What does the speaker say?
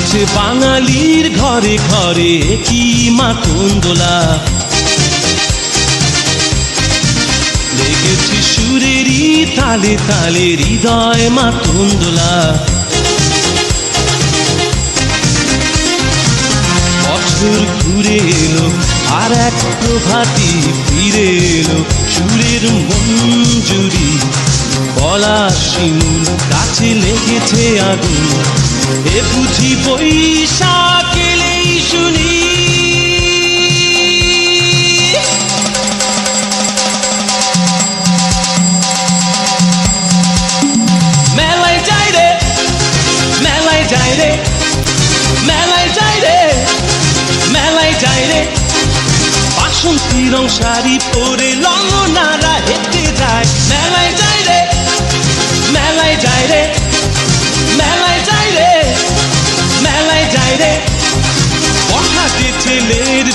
লেগেছে বাঙালির ঘরে ঘরে কি মাতন দোলা, লেগেছে সুরেরই তালে তালে হৃদয় মাতন দোলা। বছর ঘুরে এলো আর এক প্রভাতী ফিরে এলো, সুরের মঞ্জুরি পলাশ শিমুল গাছে লেগেছে আগুন, এ বুঝি বৈশাখ এলেই শুনি। মেলায় যাই রে, মেলায় যাই রে, মেলায় যাই রে, মেলায় যাই রে, বাসন্তী রং শাড়ি পরে লঙ্গনারা হেঁটে যায়। মেলায় যাই রে, মেলায় যাই রে, মেলায় যাই রে, মেলায় যাই রে, বসাতে ছেলের